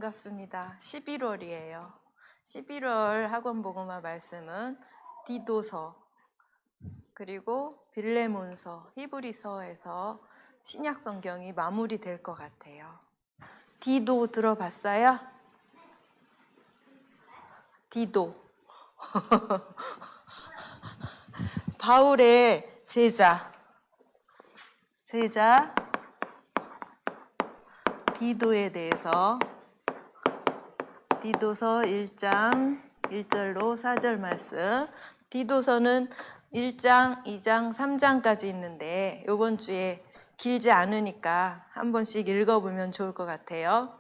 반갑습니다. 11월이에요. 11월 학원복음화 말씀은 디도서 그리고 빌레몬서, 히브리서에서 신약 성경이 마무리될 것 같아요. 디도 들어봤어요? 디도 바울의 제자 디도에 대해서 디도서 1장 1절로 4절 말씀. 디도서는 1장, 2장, 3장까지 있는데 이번 주에 길지 않으니까 한 번씩 읽어보면 좋을 것 같아요.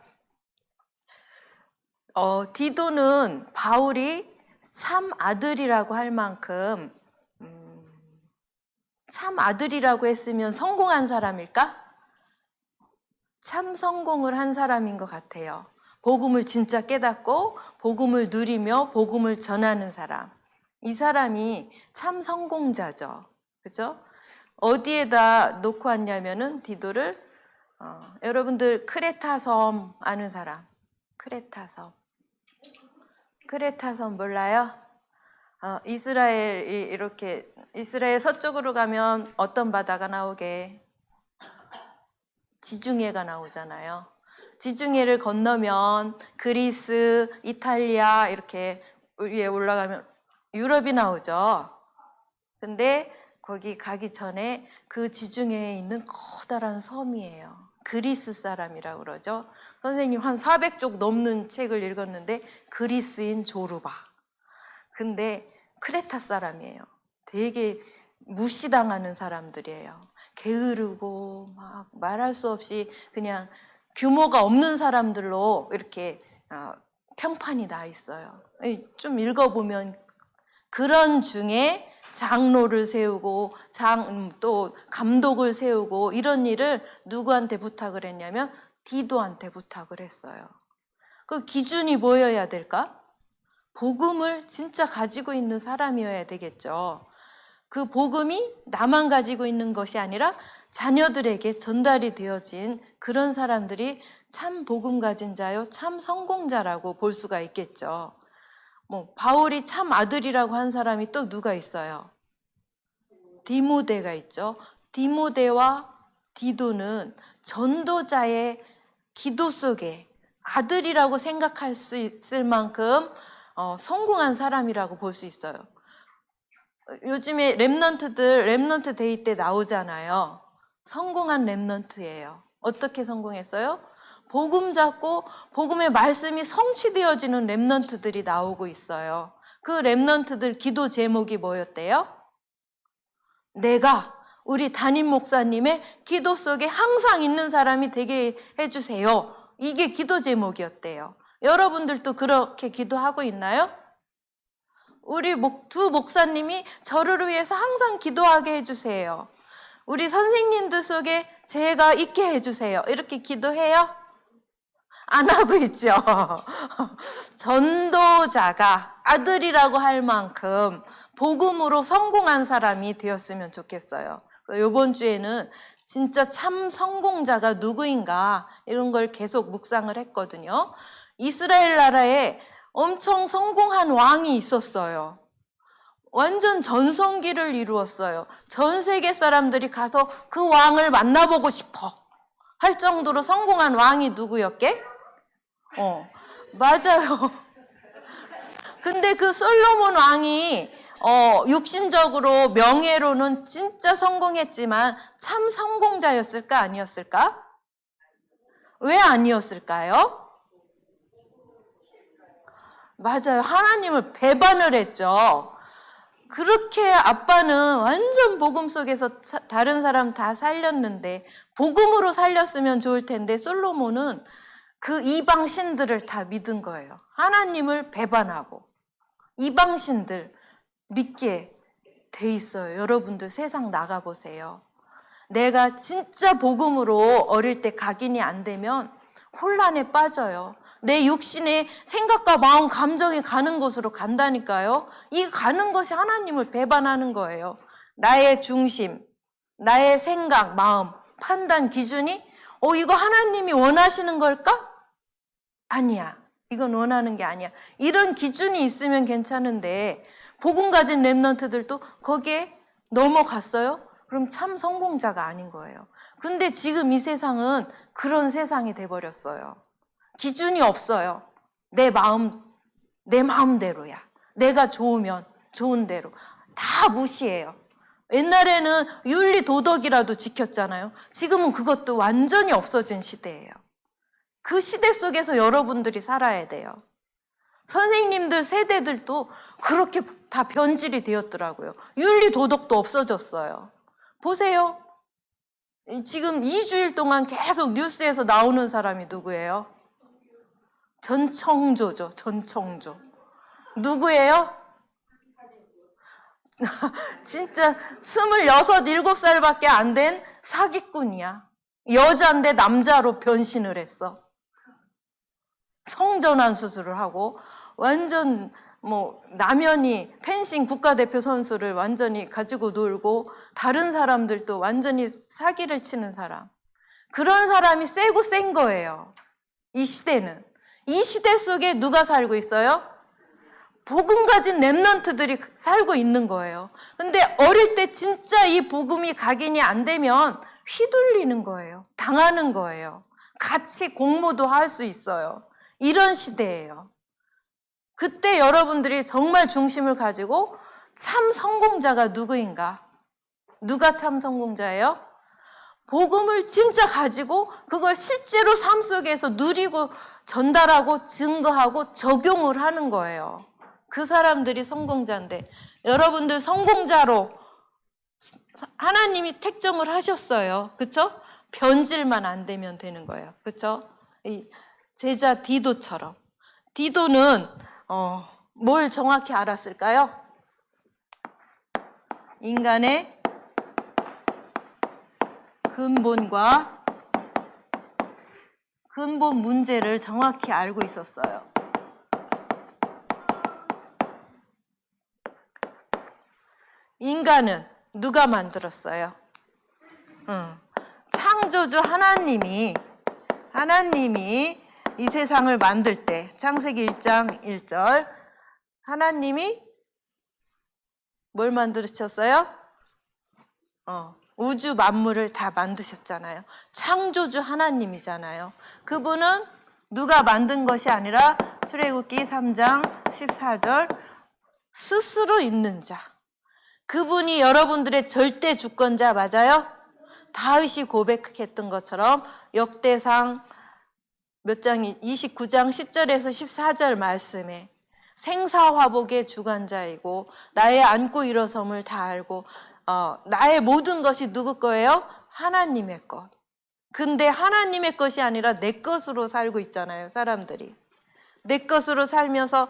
디도는 바울이 참 아들이라고 할 만큼 참 아들이라고 했으면 성공한 사람일까? 참 성공을 한 사람인 것 같아요. 복음을 진짜 깨닫고 복음을 누리며 복음을 전하는 사람. 이 사람이 참 성공자죠. 그죠? 어디에다 놓고 왔냐면은 디도를 여러분들 크레타 섬 아는 사람? 크레타 섬 몰라요? 이스라엘 서쪽으로 가면 어떤 바다가 나오게? 지중해가 나오잖아요. 지중해를 건너면 그리스, 이탈리아 이렇게 위에 올라가면 유럽이 나오죠. 근데 거기 가기 전에 그 지중해에 있는 커다란 섬이에요. 그리스 사람이라고 그러죠. 선생님 한 400쪽 넘는 책을 읽었는데 그리스인 조르바. 근데 크레타 사람이에요. 되게 무시당하는 사람들이에요. 게으르고 막 말할 수 없이 그냥 규모가 없는 사람들로 이렇게 평판이 나 있어요. 좀 읽어보면 그런 중에 장로를 세우고 또 감독을 세우고 이런 일을 누구한테 부탁을 했냐면 디도한테 부탁을 했어요. 그 기준이 뭐여야 될까? 복음을 진짜 가지고 있는 사람이어야 되겠죠. 그 복음이 나만 가지고 있는 것이 아니라 자녀들에게 전달이 되어진 그런 사람들이 참 복음 가진 자요, 참 성공자라고 볼 수가 있겠죠. 바울이 참 아들이라고 한 사람이 또 누가 있어요? 디모데가 있죠. 디모데와 디도는 전도자의 기도 속에 아들이라고 생각할 수 있을 만큼 성공한 사람이라고 볼 수 있어요. 요즘에 렘넌트 데이 때 나오잖아요. 성공한 렘넌트예요. 어떻게 성공했어요? 복음 잡고 복음의 말씀이 성취되어지는 렘넌트들이 나오고 있어요. 그 렘넌트들 기도 제목이 뭐였대요? 내가 우리 담임 목사님의 기도 속에 항상 있는 사람이 되게 해주세요. 이게 기도 제목이었대요. 여러분들도 그렇게 기도하고 있나요? 우리 두 목사님이 저를 위해서 항상 기도하게 해주세요. 우리 선생님들 속에 제가 있게 해주세요. 이렇게 기도해요? 안 하고 있죠. 전도자가 아들이라고 할 만큼 복음으로 성공한 사람이 되었으면 좋겠어요. 이번 주에는 진짜 참 성공자가 누구인가 이런 걸 계속 묵상을 했거든요. 이스라엘 나라에 엄청 성공한 왕이 있었어요. 완전 전성기를 이루었어요. 전 세계 사람들이 가서 그 왕을 만나보고 싶어 할 정도로 성공한 왕이 누구였게? 맞아요. 근데 그 솔로몬 왕이 육신적으로 명예로는 진짜 성공했지만 참 성공자였을까 아니었을까? 왜 아니었을까요? 맞아요. 하나님을 배반을 했죠. 그렇게 아빠는 완전 복음 속에서 다른 사람 다 살렸는데 복음으로 살렸으면 좋을 텐데 솔로몬은 그 이방 신들을 다 믿은 거예요. 하나님을 배반하고 이방 신들 믿게 돼 있어요. 여러분들 세상 나가보세요. 내가 진짜 복음으로 어릴 때 각인이 안 되면 혼란에 빠져요. 내 육신의 생각과 마음, 감정이 가는 곳으로 간다니까요. 이 가는 것이 하나님을 배반하는 거예요. 나의 중심, 나의 생각, 마음, 판단 기준이 이거 하나님이 원하시는 걸까? 아니야. 이건 원하는 게 아니야. 이런 기준이 있으면 괜찮은데 복음 가진 렘넌트들도 거기에 넘어갔어요? 그럼 참 성공자가 아닌 거예요. 근데 지금 이 세상은 그런 세상이 돼버렸어요. 기준이 없어요. 내 마음대로야. 내가 좋으면 좋은 대로. 다 무시해요. 옛날에는 윤리 도덕이라도 지켰잖아요. 지금은 그것도 완전히 없어진 시대예요. 그 시대 속에서 여러분들이 살아야 돼요. 선생님들 세대들도 그렇게 다 변질이 되었더라고요. 윤리 도덕도 없어졌어요. 보세요. 지금 2주일 동안 계속 뉴스에서 나오는 사람이 누구예요? 전청조죠. 전청조. 누구예요? 진짜 26, 7살밖에 안 된 사기꾼이야. 여자인데 남자로 변신을 했어. 성전환 수술을 하고 완전 남현이 펜싱 국가대표 선수를 완전히 가지고 놀고 다른 사람들도 완전히 사기를 치는 사람. 그런 사람이 세고 센 거예요. 이 시대는. 이 시대 속에 누가 살고 있어요? 복음 가진 렘넌트들이 살고 있는 거예요. 근데 어릴 때 진짜 이 복음이 각인이 안 되면 휘둘리는 거예요. 당하는 거예요. 같이 공모도 할 수 있어요. 이런 시대예요. 그때 여러분들이 정말 중심을 가지고 참 성공자가 누구인가? 누가 참 성공자예요? 복음을 진짜 가지고 그걸 실제로 삶 속에서 누리고 전달하고 증거하고 적용을 하는 거예요. 그 사람들이 성공자인데 여러분들 성공자로 하나님이 택정을 하셨어요. 그렇죠? 변질만 안 되면 되는 거예요. 그렇죠? 이 제자 디도처럼. 디도는 뭘 정확히 알았을까요? 인간의 근본 문제를 정확히 알고 있었어요. 인간은 누가 만들었어요? 창조주 하나님이 이 세상을 만들 때 창세기 1장 1절 하나님이 뭘 만드셨어요? 우주 만물을 다 만드셨잖아요. 창조주 하나님이잖아요. 그분은 누가 만든 것이 아니라 출애굽기 3장 14절 스스로 있는 자. 그분이 여러분들의 절대 주권자 맞아요? 다윗이 고백했던 것처럼 역대상 몇 장이 29장 10절에서 14절 말씀에 생사화복의 주관자이고 나의 앉고 일어섬을 다 알고 나의 모든 것이 누구 거예요? 하나님의 것. 근데 하나님의 것이 아니라 내 것으로 살고 있잖아요, 사람들이. 내 것으로 살면서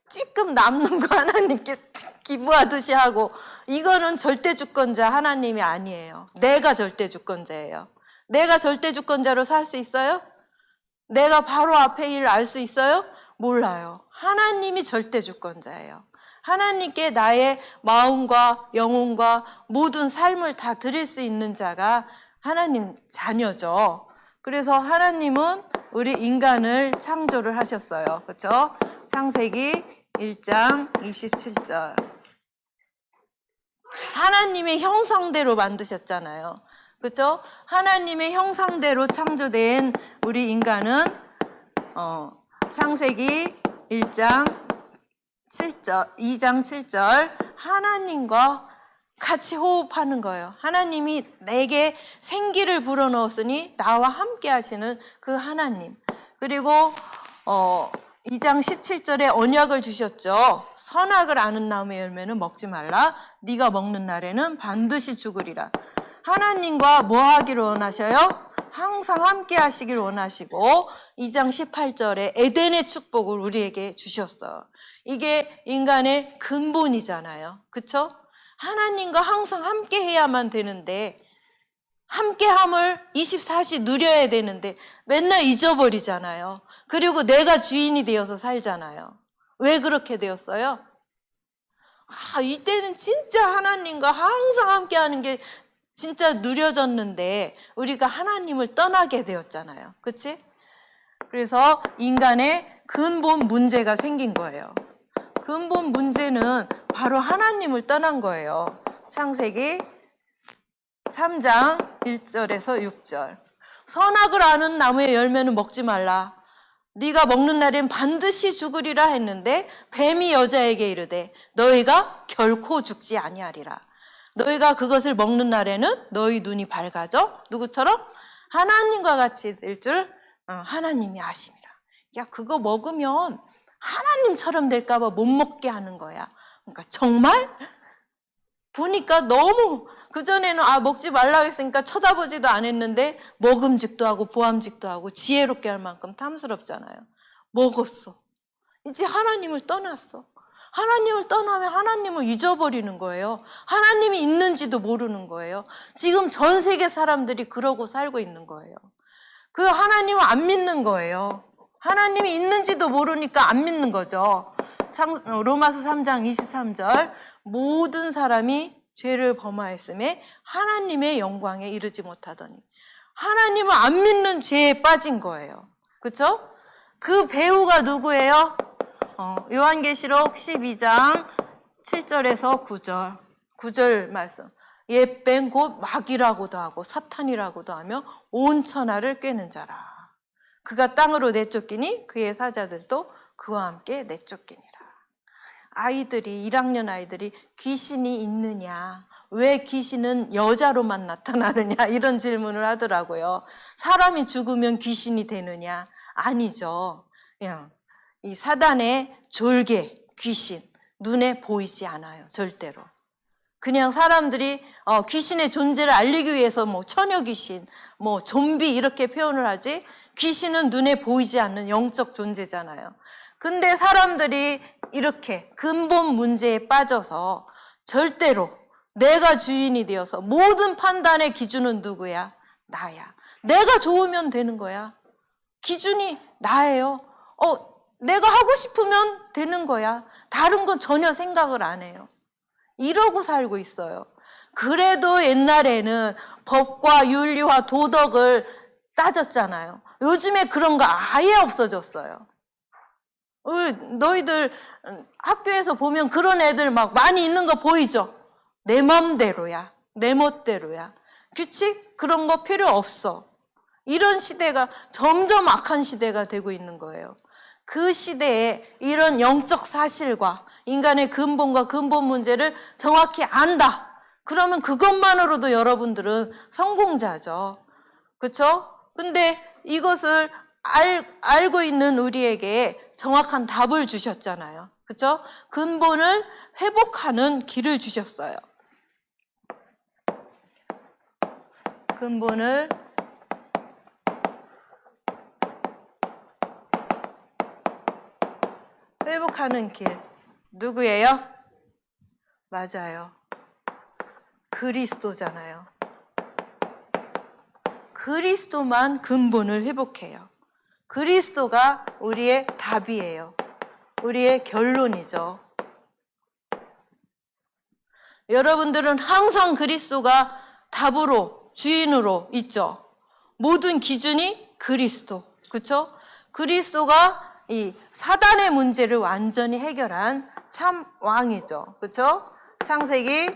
찌끔 남는 거 하나님께 기부하듯이 하고 이거는 절대 주권자 하나님이 아니에요. 내가 절대 주권자예요. 내가 절대 주권자로 살 수 있어요? 내가 바로 앞에 일 알 수 있어요? 몰라요. 하나님이 절대 주권자예요. 하나님께 나의 마음과 영혼과 모든 삶을 다 드릴 수 있는 자가 하나님 자녀죠. 그래서 하나님은 우리 인간을 창조를 하셨어요. 그렇죠? 창세기 1장 27절. 하나님의 형상대로 만드셨잖아요. 그렇죠? 하나님의 형상대로 창조된 우리 인간은 창세기 1장 7절, 2장 7절 하나님과 같이 호흡하는 거예요. 하나님이 내게 생기를 불어넣었으니 나와 함께 하시는 그 하나님. 그리고 2장 17절에 언약을 주셨죠. 선악을 아는 나무의 열매는 먹지 말라. 네가 먹는 날에는 반드시 죽으리라. 하나님과 뭐 하기를 원하셔요? 항상 함께 하시길 원하시고 2장 18절에 에덴의 축복을 우리에게 주셨어요. 이게 인간의 근본이잖아요. 그렇죠? 하나님과 항상 함께 해야만 되는데 함께함을 24시 누려야 되는데 맨날 잊어버리잖아요. 그리고 내가 주인이 되어서 살잖아요. 왜 그렇게 되었어요? 이때는 진짜 하나님과 항상 함께하는 게 진짜 누려졌는데 우리가 하나님을 떠나게 되었잖아요. 그렇지? 그래서 인간의 근본 문제가 생긴 거예요. 근본 문제는 바로 하나님을 떠난 거예요. 창세기 3장 1절에서 6절. 선악을 아는 나무의 열매는 먹지 말라. 네가 먹는 날엔 반드시 죽으리라 했는데 뱀이 여자에게 이르되 너희가 결코 죽지 아니하리라. 너희가 그것을 먹는 날에는 너희 눈이 밝아져 누구처럼? 하나님과 같이 될 줄 하나님이 아심이라. 야, 그거 먹으면 하나님처럼 될까 봐 못 먹게 하는 거야. 그러니까 정말 보니까 너무, 그전에는 먹지 말라고 했으니까 쳐다보지도 않았는데 먹음직도 하고 보암직도 하고 지혜롭게 할 만큼 탐스럽잖아요. 먹었어. 이제 하나님을 떠났어. 하나님을 떠나면 하나님을 잊어버리는 거예요. 하나님이 있는지도 모르는 거예요. 지금 전 세계 사람들이 그러고 살고 있는 거예요. 그 하나님을 안 믿는 거예요. 하나님이 있는지도 모르니까 안 믿는 거죠. 로마서 3장 23절 모든 사람이 죄를 범하였음에 하나님의 영광에 이르지 못하더니 하나님을 안 믿는 죄에 빠진 거예요. 그렇죠? 그 배우가 누구예요? 요한계시록 12장 7절에서 9절 9절 말씀. 옛뱀 곧 마귀라고도 하고 사탄이라고도 하며 온 천하를 꿰는 자라. 그가 땅으로 내쫓기니 그의 사자들도 그와 함께 내쫓기니라. 아이들이 1학년 아이들이 귀신이 있느냐, 왜 귀신은 여자로만 나타나느냐 이런 질문을 하더라고요. 사람이 죽으면 귀신이 되느냐? 아니죠. 그냥 이 사단의 졸개, 귀신 눈에 보이지 않아요. 절대로. 그냥 사람들이 귀신의 존재를 알리기 위해서 뭐 처녀 귀신, 뭐 좀비 이렇게 표현을 하지, 귀신은 눈에 보이지 않는 영적 존재잖아요. 근데 사람들이 이렇게 근본 문제에 빠져서 절대로 내가 주인이 되어서 모든 판단의 기준은 누구야? 나야. 내가 좋으면 되는 거야. 기준이 나예요. 내가 하고 싶으면 되는 거야. 다른 건 전혀 생각을 안 해요. 이러고 살고 있어요. 그래도 옛날에는 법과 윤리와 도덕을 따졌잖아요. 요즘에 그런 거 아예 없어졌어요. 너희들 학교에서 보면 그런 애들 막 많이 있는 거 보이죠? 내 맘대로야. 내 멋대로야. 규칙? 그런 거 필요 없어. 이런 시대가 점점 악한 시대가 되고 있는 거예요. 그 시대에 이런 영적 사실과 인간의 근본과 근본 문제를 정확히 안다. 그러면 그것만으로도 여러분들은 성공자죠. 그렇죠? 근데 이것을 알고 있는 우리에게 정확한 답을 주셨잖아요. 그렇죠? 근본을 회복하는 길을 주셨어요. 근본을 회복하는 길. 누구예요? 맞아요. 그리스도잖아요. 그리스도만 근본을 회복해요. 그리스도가 우리의 답이에요. 우리의 결론이죠. 여러분들은 항상 그리스도가 답으로, 주인으로 있죠. 모든 기준이 그리스도. 그렇죠? 그리스도가 이 사단의 문제를 완전히 해결한 참 왕이죠. 그렇죠? 창세기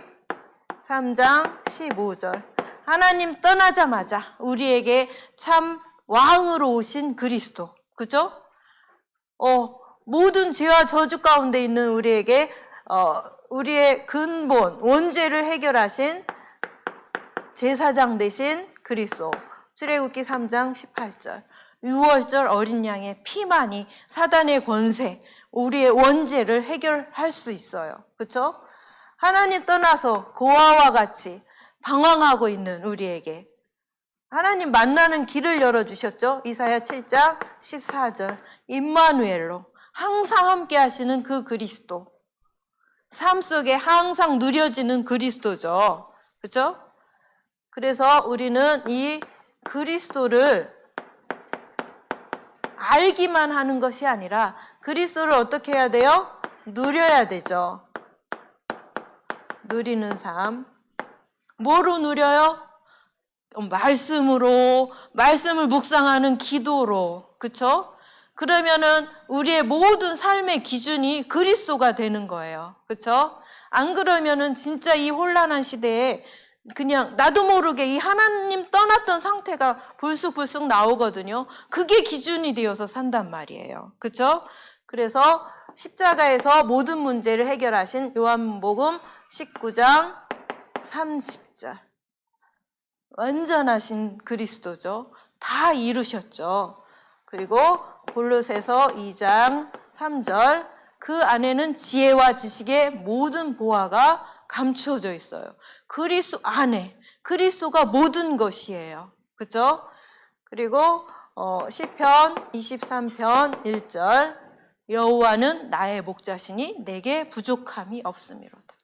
3장 15절. 하나님 떠나자마자 우리에게 참 왕으로 오신 그리스도. 그죠? 모든 죄와 저주 가운데 있는 우리에게 우리의 근본, 원죄를 해결하신 제사장 되신 그리스도. 출애굽기 3장 18절. 유월절 어린 양의 피만이 사단의 권세, 우리의 원죄를 해결할 수 있어요. 그렇죠? 하나님 떠나서 고아와 같이 방황하고 있는 우리에게 하나님 만나는 길을 열어주셨죠. 이사야 7장 14절. 임마누엘로 항상 함께 하시는 그 그리스도. 삶 속에 항상 누려지는 그리스도죠. 그렇죠? 그래서 우리는 이 그리스도를 알기만 하는 것이 아니라 그리스도를 어떻게 해야 돼요? 누려야 되죠. 누리는 삶. 뭐로 누려요? 말씀으로, 말씀을 묵상하는 기도로, 그쵸? 그러면은 우리의 모든 삶의 기준이 그리스도가 되는 거예요. 그쵸? 안 그러면은 진짜 이 혼란한 시대에 그냥 나도 모르게 이 하나님 떠났던 상태가 불쑥불쑥 나오거든요. 그게 기준이 되어서 산단 말이에요. 그쵸? 그래서 십자가에서 모든 문제를 해결하신 요한복음 19장 30절. 완전하신 그리스도죠. 다 이루셨죠. 그리고 골로새서 2장 3절. 그 안에는 지혜와 지식의 모든 보화가 감추어져 있어요. 그리스도 안에 그리스도가 모든 것이에요. 그렇죠? 그리고 시편 23편 1절. 여호와는 나의 목자시니 내게 부족함이 없음이로다.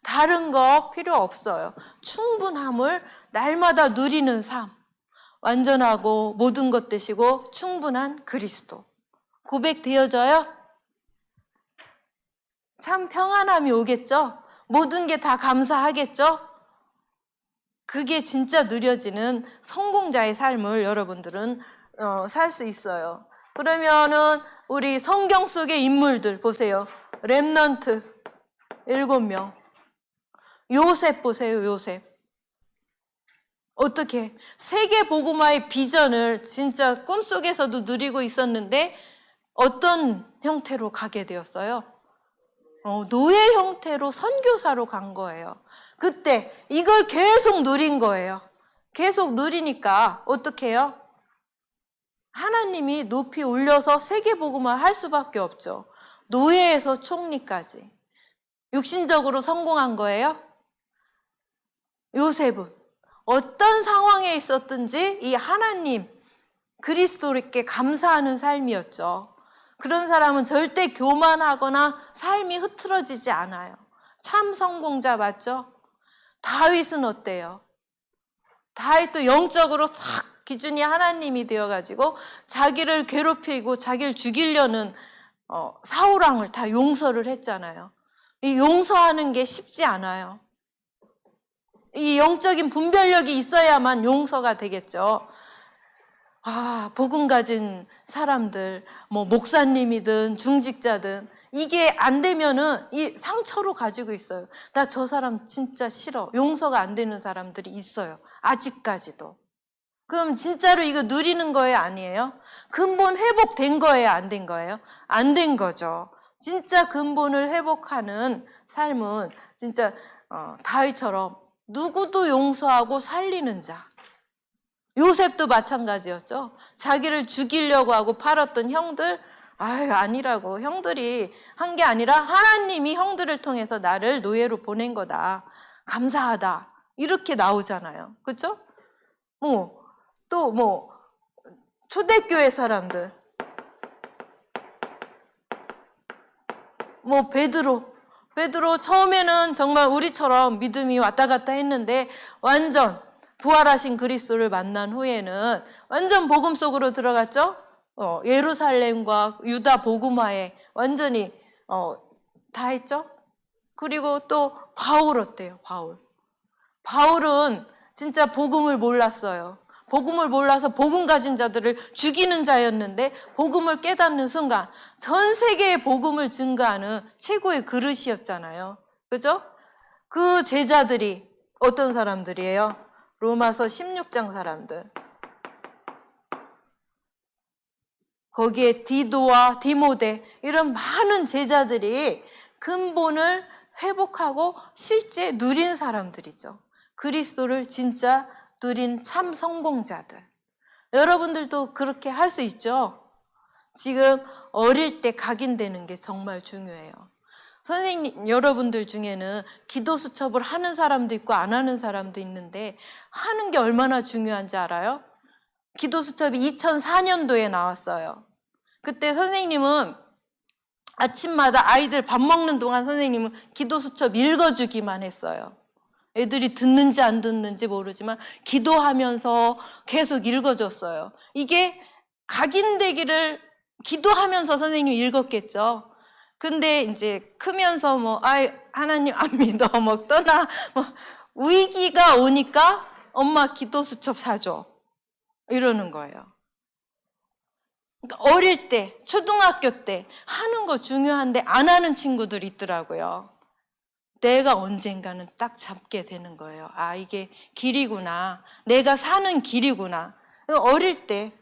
다른 거 필요 없어요. 충분함을 날마다 누리는 삶. 완전하고 모든 것 되시고 충분한 그리스도. 고백되어져요? 참 평안함이 오겠죠? 모든 게 다 감사하겠죠? 그게 진짜 누려지는 성공자의 삶을 여러분들은 살 수 있어요. 그러면은 우리 성경 속의 인물들 보세요. 렘넌트 7명. 요셉 보세요, 요셉. 어떻게 세계 복음화의 비전을 진짜 꿈속에서도 누리고 있었는데 어떤 형태로 가게 되었어요? 노예 형태로 선교사로 간 거예요. 그때 이걸 계속 누린 거예요. 계속 누리니까 어떻게 해요? 하나님이 높이 올려서 세계 복음화 할 수밖에 없죠. 노예에서 총리까지. 육신적으로 성공한 거예요? 요셉은 어떤 상황에 있었든지 이 하나님 그리스도께 감사하는 삶이었죠. 그런 사람은 절대 교만하거나 삶이 흐트러지지 않아요. 참 성공자 맞죠? 다윗은 어때요? 다윗도 영적으로 탁 기준이 하나님이 되어가지고 자기를 괴롭히고 자기를 죽이려는 사울왕을 다 용서를 했잖아요. 이 용서하는 게 쉽지 않아요. 이 영적인 분별력이 있어야만 용서가 되겠죠. 복음 가진 사람들, 목사님이든 중직자든 이게 안 되면은 이 상처로 가지고 있어요. 나 저 사람 진짜 싫어. 용서가 안 되는 사람들이 있어요. 아직까지도. 그럼 진짜로 이거 누리는 거예요? 아니에요? 근본 회복된 거예요? 안 된 거예요? 안 된 거죠. 진짜 근본을 회복하는 삶은 진짜 다윗처럼 누구도 용서하고 살리는 자. 요셉도 마찬가지였죠. 자기를 죽이려고 하고 팔았던 형들, 아니라고. 형들이 한 게 아니라 하나님이 형들을 통해서 나를 노예로 보낸 거다. 감사하다. 이렇게 나오잖아요. 그렇죠? 초대교회 사람들. 베드로 처음에는 정말 우리처럼 믿음이 왔다 갔다 했는데 완전 부활하신 그리스도를 만난 후에는 완전 복음 속으로 들어갔죠. 예루살렘과 유다 복음화에 완전히 다 했죠. 그리고 또 바울 어때요? 바울은 진짜 복음을 몰랐어요. 복음을 몰라서 복음 가진 자들을 죽이는 자였는데 복음을 깨닫는 순간 전 세계에 복음을 증거하는 최고의 그릇이었잖아요. 그죠? 그 제자들이 어떤 사람들이에요? 로마서 16장 사람들. 거기에 디도와 디모데 이런 많은 제자들이 근본을 회복하고 실제 누린 사람들이죠. 그리스도를 진짜 누린 참 성공자들. 여러분들도 그렇게 할 수 있죠? 지금 어릴 때 각인되는 게 정말 중요해요. 선생님, 여러분들 중에는 기도 수첩을 하는 사람도 있고 안 하는 사람도 있는데 하는 게 얼마나 중요한지 알아요? 기도 수첩이 2004년도에 나왔어요. 그때 선생님은 아침마다 아이들 밥 먹는 동안 선생님은 기도 수첩 읽어주기만 했어요. 애들이 듣는지 안 듣는지 모르지만 기도하면서 계속 읽어줬어요. 이게 각인되기를 기도하면서 선생님이 읽었겠죠. 근데 이제 크면서 하나님 안 믿어, 떠나, 위기가 오니까 엄마 기도 수첩 사줘. 이러는 거예요. 그러니까 어릴 때, 초등학교 때 하는 거 중요한데 안 하는 친구들이 있더라고요. 내가 언젠가는 딱 잡게 되는 거예요. 아, 이게 길이구나. 내가 사는 길이구나. 어릴 때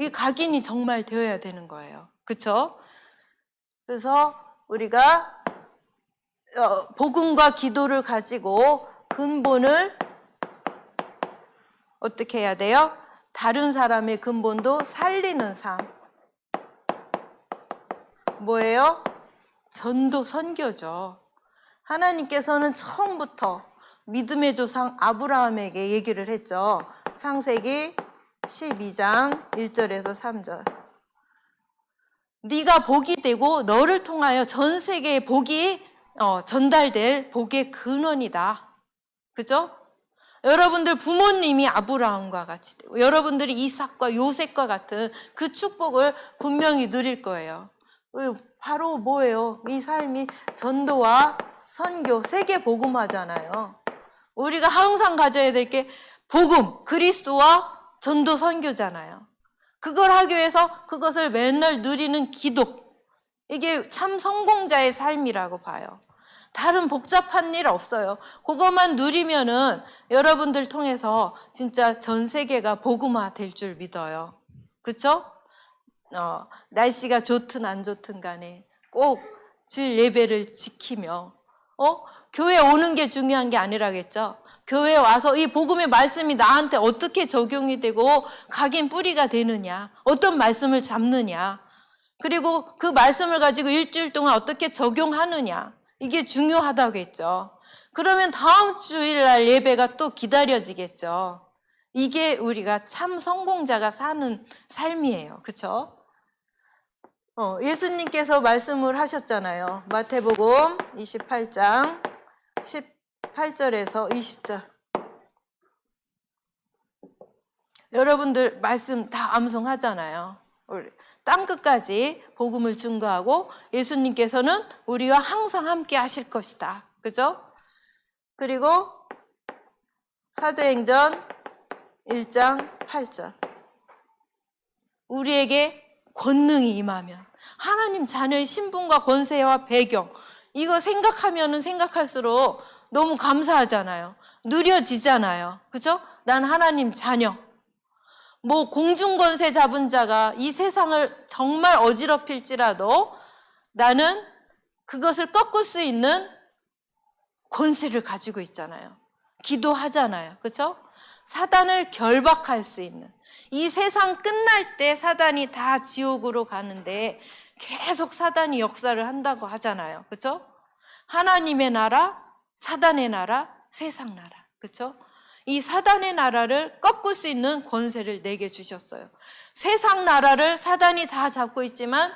이 각인이 정말 되어야 되는 거예요. 그렇죠? 그래서 우리가 복음과 기도를 가지고 근본을 어떻게 해야 돼요? 다른 사람의 근본도 살리는 삶. 뭐예요? 전도 선교죠. 하나님께서는 처음부터 믿음의 조상 아브라함에게 얘기를 했죠. 창세기 12장 1절에서 3절. 네가 복이 되고 너를 통하여 전 세계에 복이 전달될 복의 근원이다. 그죠? 여러분들 부모님이 아브라함과 같이 되고 여러분들이 이삭과 요셉과 같은 그 축복을 분명히 누릴 거예요. 바로 뭐예요? 이 삶이 전도와 선교, 세계 복음화잖아요. 우리가 항상 가져야 될 게 복음, 그리스도와 전도 선교잖아요. 그걸 하기 위해서 그것을 맨날 누리는 기도. 이게 참 성공자의 삶이라고 봐요. 다른 복잡한 일 없어요. 그것만 누리면은 여러분들 통해서 진짜 전 세계가 복음화 될 줄 믿어요. 그렇죠? 날씨가 좋든 안 좋든 간에 꼭 주일 예배를 지키며 교회 오는 게 중요한 게 아니라겠죠. 교회에 와서 이 복음의 말씀이 나한테 어떻게 적용이 되고 각인 뿌리가 되느냐, 어떤 말씀을 잡느냐, 그리고 그 말씀을 가지고 일주일 동안 어떻게 적용하느냐, 이게 중요하다고 했죠. 그러면 다음 주일날 예배가 또 기다려지겠죠. 이게 우리가 참 성공자가 사는 삶이에요. 그렇죠? 예수님께서 말씀을 하셨잖아요. 마태복음 28장 18절에서 20절. 여러분들 말씀 다 암송하잖아요. 땅끝까지 복음을 증거하고 예수님께서는 우리와 항상 함께 하실 것이다. 그죠? 그리고 사도행전 1장 8절. 우리에게 권능이 임하면 하나님 자녀의 신분과 권세와 배경, 이거 생각하면은 생각할수록 너무 감사하잖아요. 누려지잖아요. 그죠? 난 하나님 자녀. 뭐 공중권세 잡은 자가 이 세상을 정말 어지럽힐지라도 나는 그것을 꺾을 수 있는 권세를 가지고 있잖아요. 기도하잖아요. 그렇죠? 사단을 결박할 수 있는. 이 세상 끝날 때 사단이 다 지옥으로 가는데 계속 사단이 역사를 한다고 하잖아요. 그렇죠? 하나님의 나라, 사단의 나라, 세상 나라. 그렇죠? 이 사단의 나라를 꺾을 수 있는 권세를 내게 주셨어요. 세상 나라를 사단이 다 잡고 있지만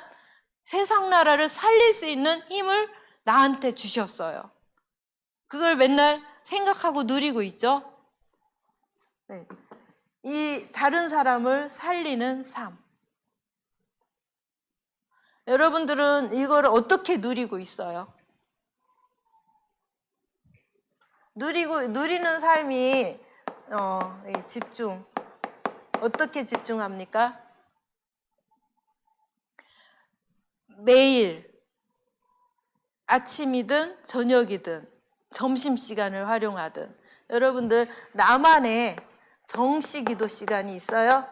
세상 나라를 살릴 수 있는 힘을 나한테 주셨어요. 그걸 맨날 생각하고 누리고 있죠. 네. 이 다른 사람을 살리는 삶. 여러분들은 이걸 어떻게 누리고 있어요? 누리는 삶이 집중. 어떻게 집중합니까? 매일 아침이든 저녁이든 점심시간을 활용하든 여러분들 나만의 정시기도 시간이 있어요?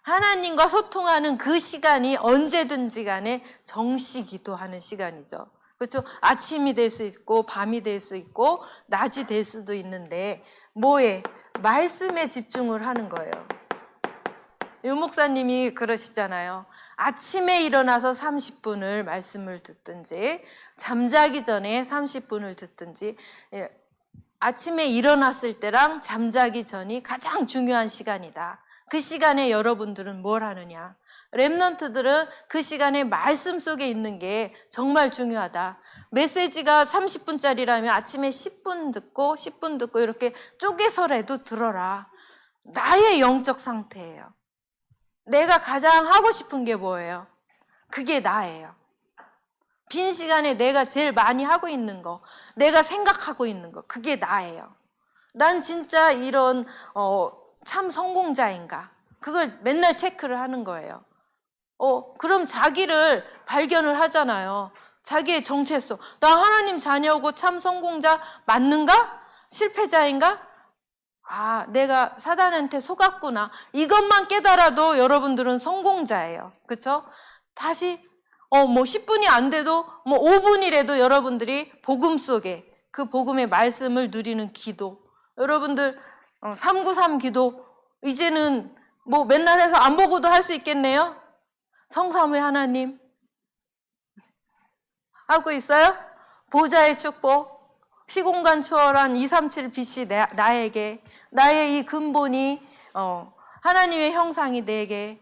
하나님과 소통하는 그 시간이 언제든지 간에 정시기도하는 시간이죠. 그렇죠? 아침이 될 수 있고 밤이 될 수 있고 낮이 될 수도 있는데 뭐에? 말씀에 집중을 하는 거예요. 유 목사님이 그러시잖아요. 아침에 일어나서 30분을 말씀을 듣든지 잠자기 전에 30분을 듣든지 아침에 일어났을 때랑 잠자기 전이 가장 중요한 시간이다. 그 시간에 여러분들은 뭘 하느냐? 렘넌트들은 그 시간에 말씀 속에 있는 게 정말 중요하다. 메시지가 30분짜리라면 아침에 10분 듣고 10분 듣고 이렇게 쪼개서라도 들어라. 나의 영적 상태예요. 내가 가장 하고 싶은 게 뭐예요? 그게 나예요. 빈 시간에 내가 제일 많이 하고 있는 거, 내가 생각하고 있는 거, 그게 나예요. 난 진짜 이런 참 성공자인가? 그걸 맨날 체크를 하는 거예요. 그럼 자기를 발견을 하잖아요. 자기의 정체성. 나 하나님 자녀고 참 성공자 맞는가? 실패자인가? 내가 사단한테 속았구나. 이것만 깨달아도 여러분들은 성공자예요. 그렇죠? 다시 10분이 안 돼도 5분이라도 여러분들이 복음 속에 그 복음의 말씀을 누리는 기도. 여러분들 393 기도 이제는 맨날 해서 안 보고도 할 수 있겠네요. 성삼위 하나님 하고 있어요? 보좌의 축복, 시공간 초월한 237 빛이 나에게, 나의 이 근본이 하나님의 형상이 내게,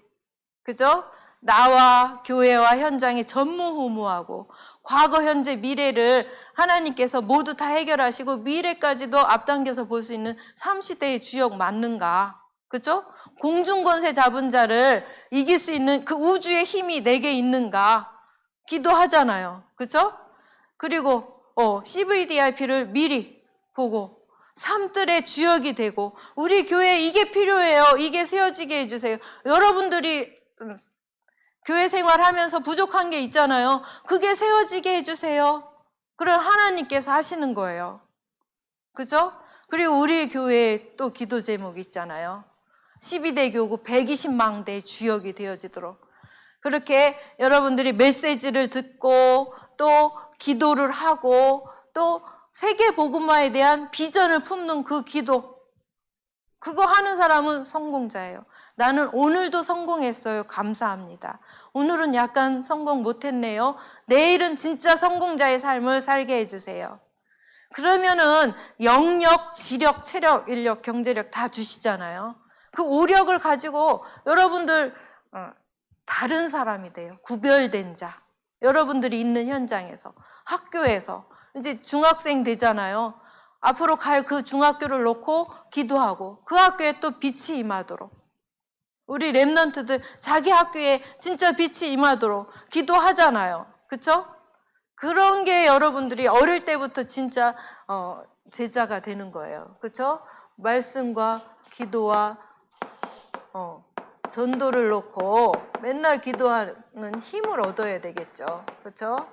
그죠? 나와 교회와 현장에 전무후무하고 과거, 현재, 미래를 하나님께서 모두 다 해결하시고 미래까지도 앞당겨서 볼 수 있는 3시대의 주역 맞는가? 그죠? 공중권세 잡은 자를 이길 수 있는 그 우주의 힘이 내게 있는가? 기도하잖아요. 그죠? 그리고 CVDIP를 미리 보고 삶들의 주역이 되고 우리 교회에 이게 필요해요. 이게 세워지게 해주세요. 여러분들이 교회 생활하면서 부족한 게 있잖아요. 그게 세워지게 해주세요. 그럼 하나님께서 하시는 거예요. 그죠? 그리고 우리 교회에 또 기도 제목이 있잖아요. 12대 교구 120망대의 주역이 되어지도록. 그렇게 여러분들이 메시지를 듣고 또 기도를 하고 또 세계 복음화에 대한 비전을 품는 그 기도. 그거 하는 사람은 성공자예요. 나는 오늘도 성공했어요. 감사합니다. 오늘은 약간 성공 못했네요. 내일은 진짜 성공자의 삶을 살게 해주세요. 그러면은 영력, 지력, 체력, 인력, 경제력 다 주시잖아요. 그 오력을 가지고 여러분들 다른 사람이 돼요. 구별된 자. 여러분들이 있는 현장에서, 학교에서 이제 중학생 되잖아요. 앞으로 갈 그 중학교를 놓고 기도하고 그 학교에 또 빛이 임하도록 우리 랩런트들 자기 학교에 진짜 빛이 임하도록 기도하잖아요. 그렇죠? 그런 게 여러분들이 어릴 때부터 진짜 제자가 되는 거예요. 그렇죠? 말씀과 기도와 전도를 놓고 맨날 기도하는 힘을 얻어야 되겠죠. 그렇죠?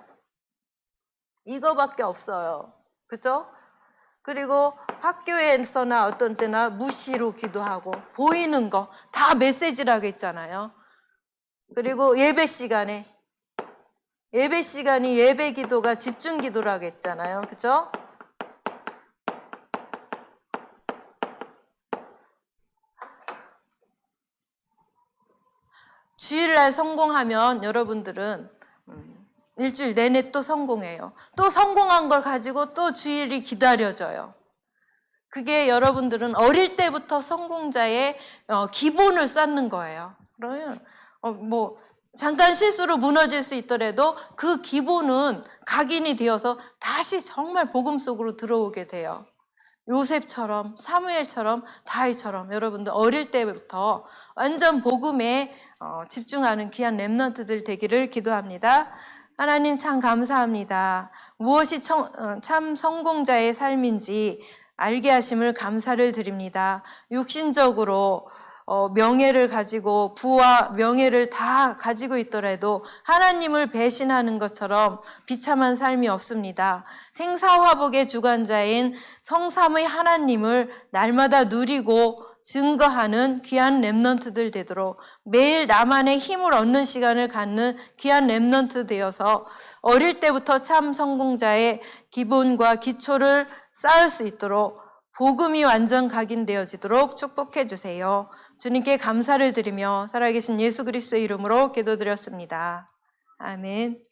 이거밖에 없어요. 그렇죠? 그리고 학교에서나 어떤 때나 무시로 기도하고 보이는 거 다 메시지라고 했잖아요. 그리고 예배 시간이 예배 기도가 집중 기도라고 했잖아요. 그렇죠? 주일날 성공하면 여러분들은 일주일 내내 또 성공해요. 또 성공한 걸 가지고 또 주일이 기다려져요. 그게 여러분들은 어릴 때부터 성공자의 기본을 쌓는 거예요. 그러면 잠깐 실수로 무너질 수 있더라도 그 기본은 각인이 되어서 다시 정말 복음 속으로 들어오게 돼요. 요셉처럼, 사무엘처럼, 다윗처럼 여러분들 어릴 때부터 완전 복음에 집중하는 귀한 렘넌트들 되기를 기도합니다. 하나님 참 감사합니다. 무엇이 참 성공자의 삶인지 알게 하심을 감사를 드립니다. 육신적으로 명예를 가지고 부와 명예를 다 가지고 있더라도 하나님을 배신하는 것처럼 비참한 삶이 없습니다. 생사화복의 주관자인 성삼의 하나님을 날마다 누리고 증거하는 귀한 렘넌트들 되도록 매일 나만의 힘을 얻는 시간을 갖는 귀한 렘넌트 되어서 어릴 때부터 참 성공자의 기본과 기초를 쌓을 수 있도록 복음이 완전 각인되어지도록 축복해 주세요. 주님께 감사를 드리며 살아계신 예수 그리스도의 이름으로 기도드렸습니다. 아멘.